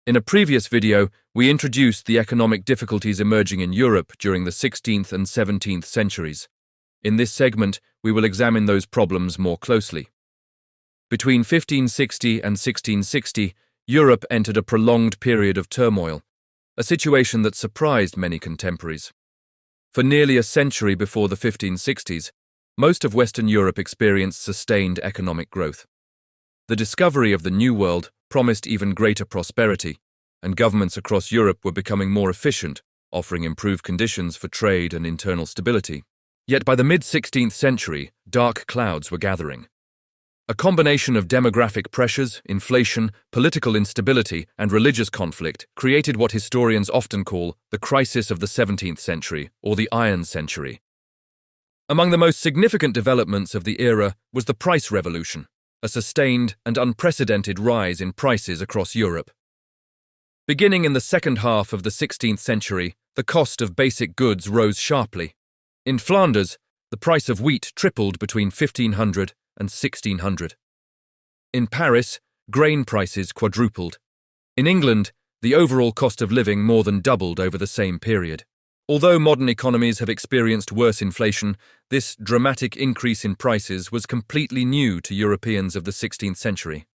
In a previous video, we introduced the economic difficulties emerging in Europe during the 16th and 17th centuries. In this segment, we will examine those problems more closely. Between 1560 and 1660, Europe entered a prolonged period of turmoil, a situation that surprised many contemporaries. For nearly a century before the 1560s, most of Western Europe experienced sustained economic growth. The discovery of the New World promised even greater prosperity, and governments across Europe were becoming more efficient, offering improved conditions for trade and internal stability. Yet by the mid-16th century, dark clouds were gathering. A combination of demographic pressures, inflation, political instability, and religious conflict created what historians often call the crisis of the 17th century, or the Iron Century. Among the most significant developments of the era was the price revolution, a sustained and unprecedented rise in prices across Europe. Beginning in the second half of the 16th century, the cost of basic goods rose sharply. In Flanders, the price of wheat tripled between 1500 and 1600. In Paris, grain prices quadrupled. In England, the overall cost of living more than doubled over the same period. Although modern economies have experienced worse inflation, this dramatic increase in prices was completely new to Europeans of the 16th century.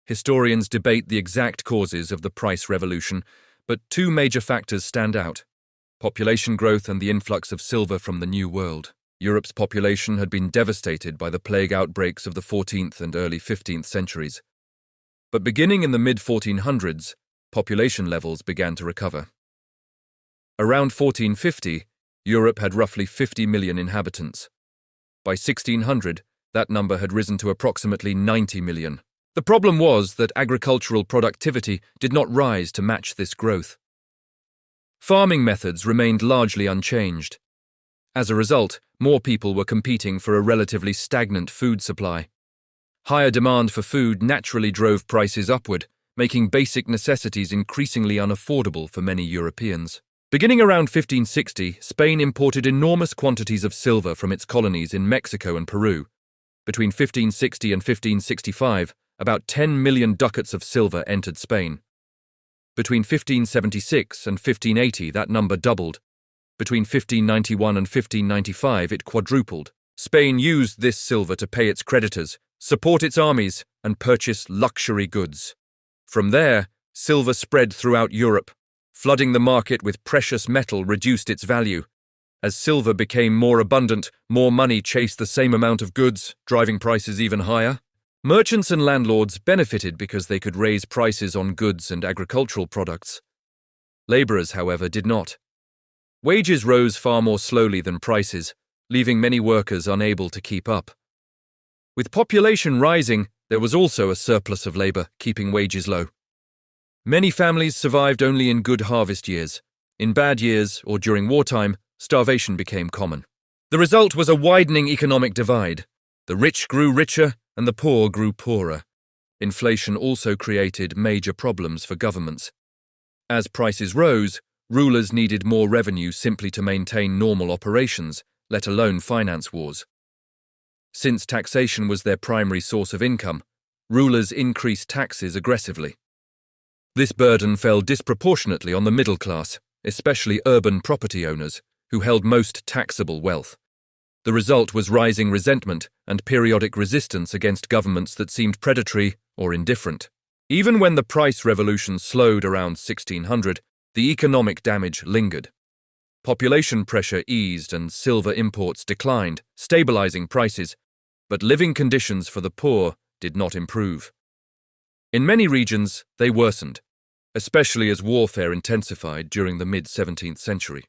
Historians debate the exact causes of the price revolution, but two major factors stand out: population growth and the influx of silver from the New World. Europe's population had been devastated by the plague outbreaks of the 14th and early 15th centuries. But beginning in the mid-1400s, population levels began to recover. Around 1450, Europe had roughly 50 million inhabitants. By 1600, that number had risen to approximately 90 million. The problem was that agricultural productivity did not rise to match this growth. Farming methods remained largely unchanged. As a result, more people were competing for a relatively stagnant food supply. Higher demand for food naturally drove prices upward, making basic necessities increasingly unaffordable for many Europeans. Beginning around 1560, Spain imported enormous quantities of silver from its colonies in Mexico and Peru. Between 1560 and 1565, about 10 million ducats of silver entered Spain. Between 1576 and 1580, that number doubled. Between 1591 and 1595, it quadrupled. Spain used this silver to pay its creditors, support its armies, and purchase luxury goods. From there, silver spread throughout Europe. Flooding the market with precious metal reduced its value. As silver became more abundant, more money chased the same amount of goods, driving prices even higher. Merchants and landlords benefited because they could raise prices on goods and agricultural products. Laborers, however, did not. Wages rose far more slowly than prices, leaving many workers unable to keep up. With population rising, there was also a surplus of labor, keeping wages low. Many families survived only in good harvest years. In bad years, or during wartime, starvation became common. The result was a widening economic divide. The rich grew richer, and the poor grew poorer. Inflation also created major problems for governments. As prices rose, rulers needed more revenue simply to maintain normal operations, let alone finance wars. Since taxation was their primary source of income, rulers increased taxes aggressively. This burden fell disproportionately on the middle class, especially urban property owners, who held most taxable wealth. The result was rising resentment and periodic resistance against governments that seemed predatory or indifferent. Even when the price revolution slowed around 1600, the economic damage lingered. Population pressure eased and silver imports declined, stabilizing prices, but living conditions for the poor did not improve. In many regions, they worsened, especially as warfare intensified during the mid-17th century.